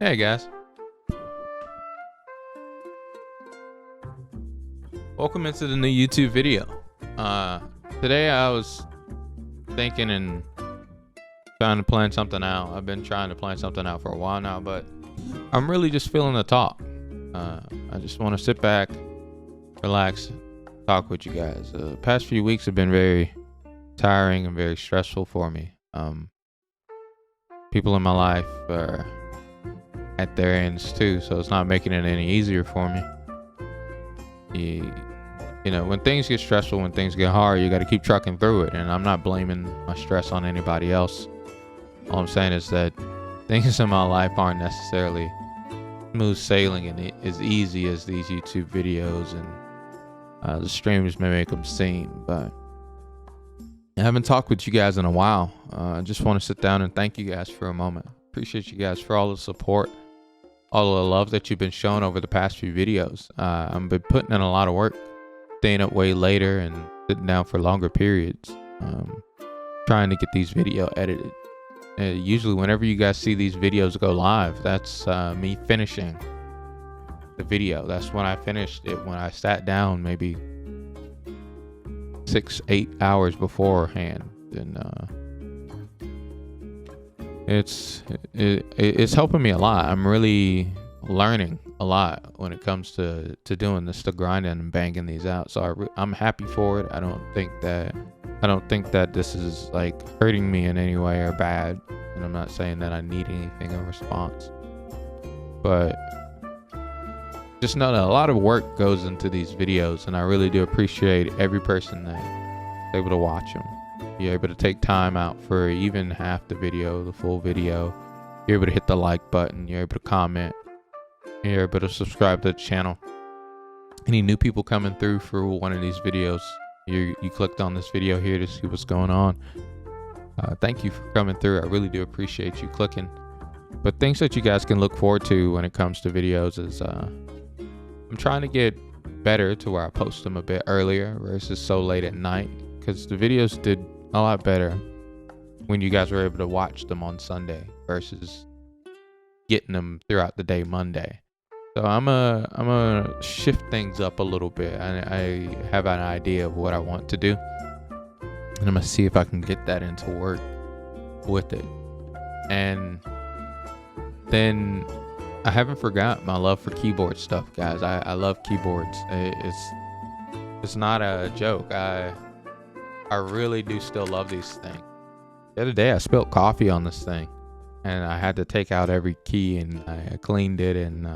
Hey guys, welcome into the new YouTube video. Today I was thinking and trying to plan something out. I've been trying to plan something out for a while now, but I'm really just feeling the talk. I just want to sit back, relax, talk with you guys. The past few weeks have been very tiring and very stressful for me. People in my life are at their ends too, so it's not making it any easier for me. You know, when things get stressful, when things get hard, you got to keep trucking through it, and I'm not blaming my stress on anybody else. All I'm saying is that things in my life aren't necessarily smooth sailing and as easy as these YouTube videos and the streamers may make them seem. But I haven't talked with you guys in a while. I just want to sit down and thank you guys for a moment. Appreciate you guys for all the support, all the love that you've been showing over the past few videos. I've been putting in a lot of work, staying up way later and sitting down for longer periods, trying to get these videos edited. Usually whenever you guys see these videos go live, that's me finishing the video. That's when I finished it, when I sat down maybe 6-8 hours beforehand. And it's helping me a lot. I'm really learning a lot when it comes to doing this, to grinding and banging these out. So I'm happy for it. I don't think that this is like hurting me in any way or bad. And I'm not saying that I need anything in response, but just know that a lot of work goes into these videos, and I really do appreciate every person that's able to watch them. You're able to take time out for even half the video, the full video. You're able to hit the like button. You're able to comment. You're able to subscribe to the channel. Any new people coming through for one of these videos, you clicked on this video here to see what's going on. Thank you for coming through. I really do appreciate you clicking. But things that you guys can look forward to when it comes to videos is I'm trying to get better to where I post them a bit earlier versus so late at night, because the videos did a lot better when you guys were able to watch them on Sunday versus getting them throughout the day Monday. So I'm gonna shift things up a little bit. I have an idea of what I want to do, and I'm gonna see if I can get that into work with it. And then I haven't forgot my love for keyboard stuff, guys. I love keyboards. It's not a joke. I really do still love these things. The other day I spilled coffee on this thing, and I had to take out every key, and I cleaned it, and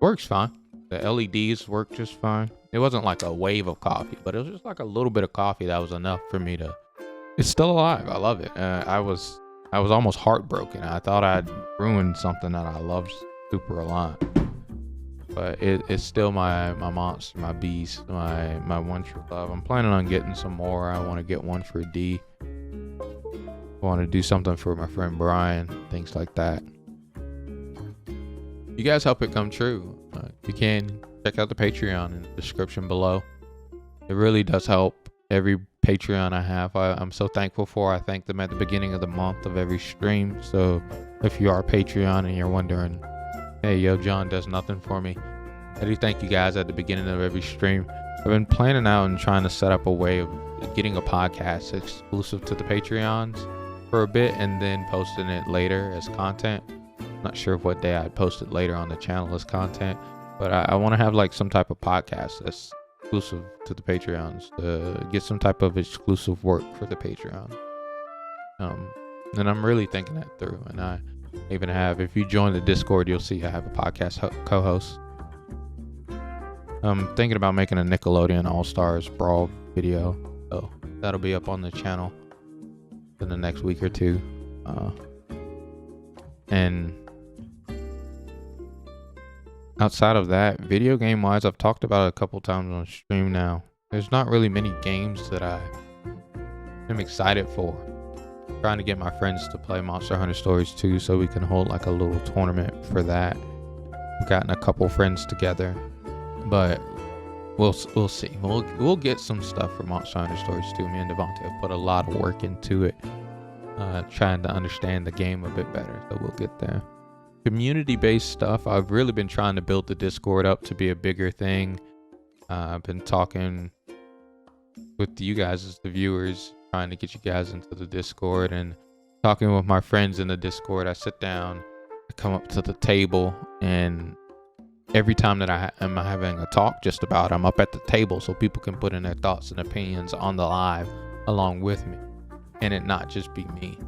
works fine. The LEDs work just fine. It wasn't like a wave of coffee, but it was just like a little bit of coffee that was enough for me to. It's still alive. I love it. I was almost heartbroken. I thought I'd ruined something that I loved super a lot. But it's still my monster, my beast, my one true love. I'm planning on getting some more. I want to get one for D. I want to do something for my friend Brian, things like that. You guys help it come true. If you can, check out the Patreon in the description below. It really does help. Every Patreon I have, I'm so thankful for. I thank them at the beginning of the month of every stream. So if you are a Patreon and you're wondering, hey, yo, John does nothing for me, I do thank you guys at the beginning of every stream. I've been planning out and trying to set up a way of getting a podcast exclusive to the Patreons for a bit, and then posting it later as content. Not sure what day I'd post it later on the channel as content, but I want to have like some type of podcast that's exclusive to the Patreons, to get some type of exclusive work for the Patreon. And I'm really thinking that through, and I even have, if you join the Discord, you'll see I have a podcast co-host. I'm thinking about making a Nickelodeon All-Stars Brawl video, so that'll be up on the channel in the next week or two. And outside of that, video game wise, I've talked about it a couple times on stream now. There's not really many games that I am excited for. I'm trying to get my friends to play Monster Hunter Stories 2 so we can hold like a little tournament for that. We've gotten a couple friends together, but we'll see. We'll get some stuff for Monster Hunter Stories 2. Me and Devontae have put a lot of work into it, trying to understand the game a bit better, so we'll get there. community-based stuff. I've really been trying to build the Discord up to be a bigger thing. I've been talking with you guys as the viewers, trying to get you guys into the Discord and talking with my friends in the Discord. I sit down, I come up to the table, and every time that I am having a talk, just about, I'm up at the table so people can put in their thoughts and opinions on the live along with me, and it not just be me,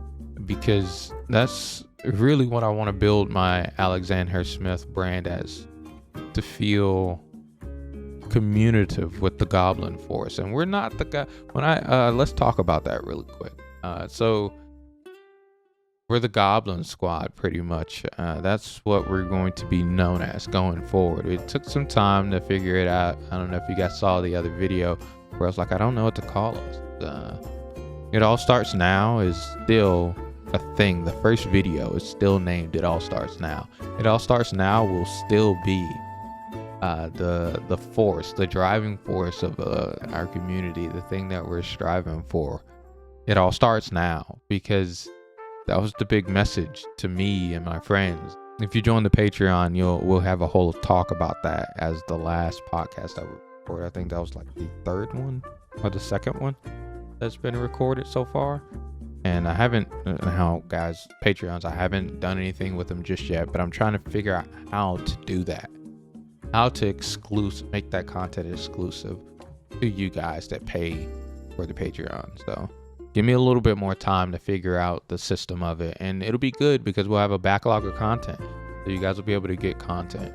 because that's really what I want to build my Alexandher Smith brand as, to feel communicative with the Goblin Force. And we're not the guy. When let's talk about that really quick. So we're the Goblin Squad, pretty much. That's what we're going to be known as going forward. It took some time to figure it out. I don't know if you guys saw the other video where I was like, I don't know what to call us. It All Starts Now is still a thing. The first video is still named It All Starts Now. It All Starts Now will still be the force, the driving force of our community, the thing that we're striving for. It all starts now, because that was the big message to me and my friends. If you join the Patreon, we'll have a whole talk about that as the last podcast I recorded. I think that was like the third one or the second one that's been recorded so far. And I haven't, now guys, Patreons, I haven't done anything with them just yet, but I'm trying to figure out how to do that. How to make that content exclusive to you guys that pay for the Patreon. So give me a little bit more time to figure out the system of it, and it'll be good because we'll have a backlog of content, so you guys will be able to get content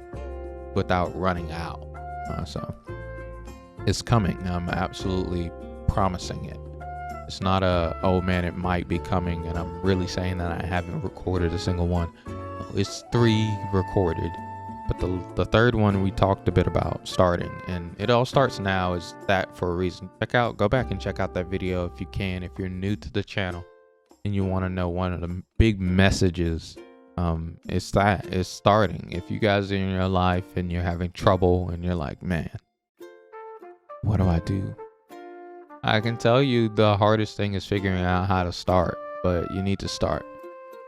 without running out. So it's coming. I'm absolutely promising it. It's not oh man, it might be coming, and I'm really saying that I haven't recorded a single one. It's 3 recorded, but the third one we talked a bit about starting, and It All Starts Now is that for a reason. Go back and check out that video if you can, if you're new to the channel and you want to know one of the big messages. It's starting. If you guys are in your life and you're having trouble and you're like, man, what do I do? I can tell you the hardest thing is figuring out how to start, but you need to start,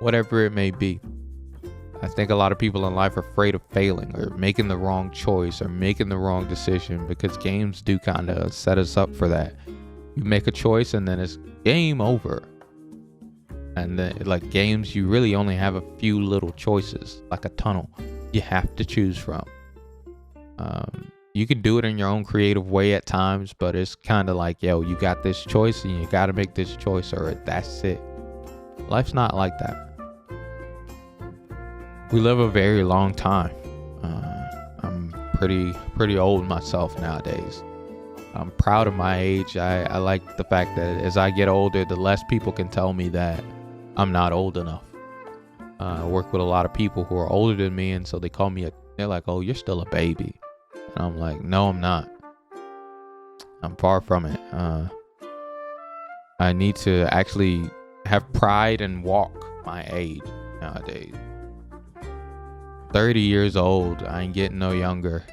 whatever it may be. I think a lot of people in life are afraid of failing or making the wrong choice or making the wrong decision, because games do kind of set us up for that. You make a choice and then it's game over. And then, like games, you really only have a few little choices, like a tunnel you have to choose from. You can do it in your own creative way at times, but it's kind of like, yo, you got this choice and you got to make this choice or that's it. Life's not like that. We live a very long time. I'm pretty old myself nowadays. I'm proud of my age. I like the fact that as I get older, the less people can tell me that I'm not old enough. I work with a lot of people who are older than me, and so they call me they're like, oh, you're still a baby. And I'm like, no, I'm not. I'm far from it. I need to actually have pride and walk my age nowadays. 30 years old, I ain't getting no younger.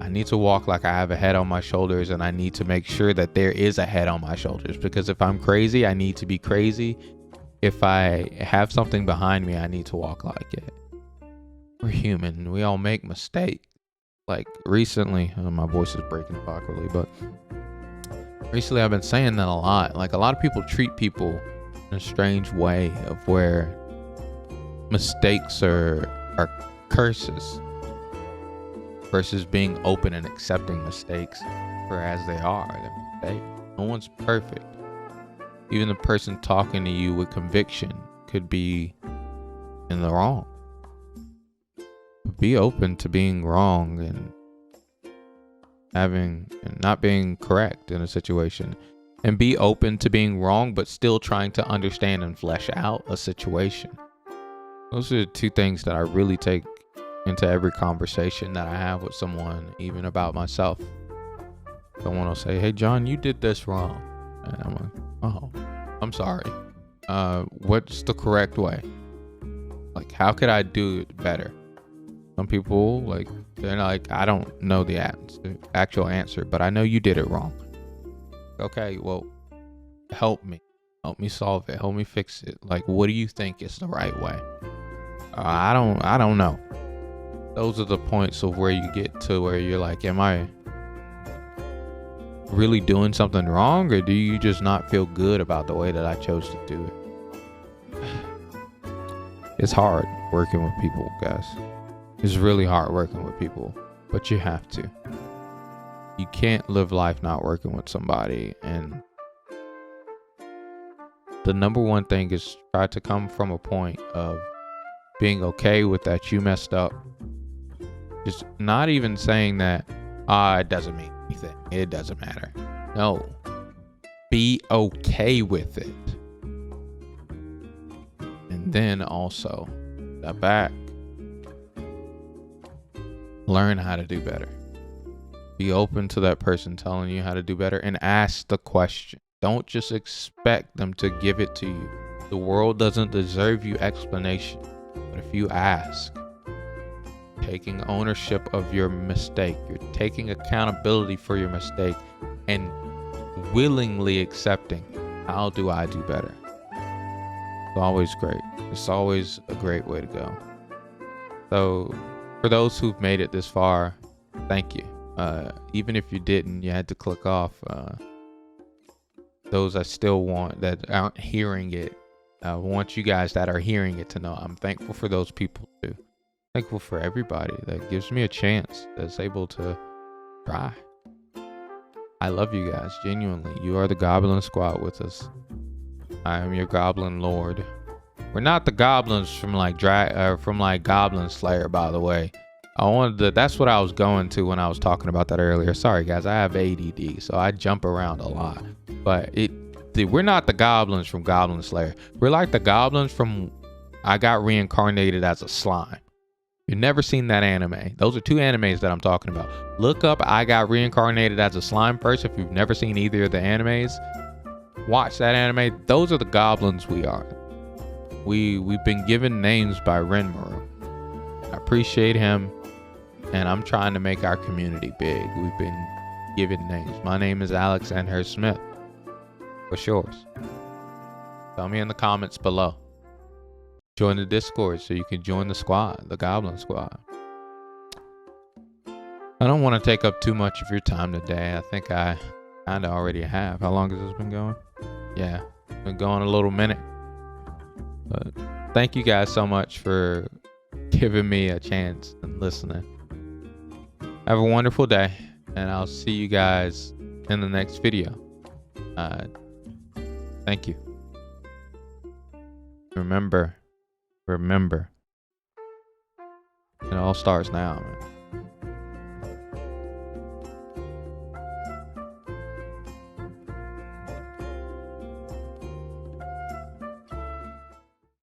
I need to walk like I have a head on my shoulders, and I need to make sure that there is a head on my shoulders, because if I'm crazy, I need to be crazy. If I have something behind me, I need to walk like it. We're human. We all make mistakes. Like recently, my voice is breaking up awkwardly, but recently I've been saying that a lot. Like a lot of people treat people in a strange way of where mistakes are curses versus being open and accepting mistakes for as they are. They're mistakes. No one's perfect. Even the person talking to you with conviction could be in the wrong. Be open to being wrong and not being correct in a situation, and be open to being wrong but still trying to understand and flesh out a situation. Those are the 2 things that I really take into every conversation that I have with someone, even about myself. Someone will say, hey John, you did this wrong, and I'm like, oh, I'm sorry. What's the correct way? Like, how could I do it better? Some people, like, they're like, I don't know the actual answer, but I know you did it wrong. Okay, well, help me solve it. Help me fix it. Like, what do you think is the right way? I don't know. Those are the points of where you get to where you're like, am I really doing something wrong, or do you just not feel good about the way that I chose to do it? It's hard working with people, guys. It's really hard working with people, but you have to. You can't live life not working with somebody. And the number one thing is try to come from a point of being okay with that you messed up. Just not even saying that, it doesn't mean anything. It doesn't matter. No. Be okay with it. And then also, step back. Learn how to do better. Be open to that person telling you how to do better and ask the question. Don't just expect them to give it to you. The world doesn't deserve you explanation. But if you ask, taking ownership of your mistake, you're taking accountability for your mistake and willingly accepting, how do I do better? It's always great. It's always a great way to go. So for those who've made it this far, thank you. Even if you didn't, you had to click off. Those I still want that aren't hearing it, I want you guys that are hearing it to know I'm thankful for those people too. Thankful for everybody that gives me a chance, that's able to try. I love you guys, genuinely. You are the Goblin Squad with us. I am your Goblin Lord. We're not the goblins from like Goblin Slayer, by the way. That's what I was going to when I was talking about that earlier. Sorry guys, I have ADD, so I jump around a lot. But we're not the goblins from Goblin Slayer. We're like the goblins from I Got Reincarnated as a Slime. You've never seen that anime. Those are two animes that I'm talking about. Look up I Got Reincarnated as a Slime first if you've never seen either of the animes. Watch that anime. Those are the goblins we are. We've been given names by Renmaru. I appreciate him, and I'm trying to make our community big. We've been given names. My name is Alexandher Smith. What's yours? Tell me in the comments below. Join the Discord so you can join the squad, the Goblin Squad. I don't want to take up too much of your time today. I think I kind of already have. How long has this been going? Yeah, it's been going a little minute. But thank you guys so much for giving me a chance and listening. Have a wonderful day, and I'll see you guys in the next video. Thank you. Remember, it all starts now, man.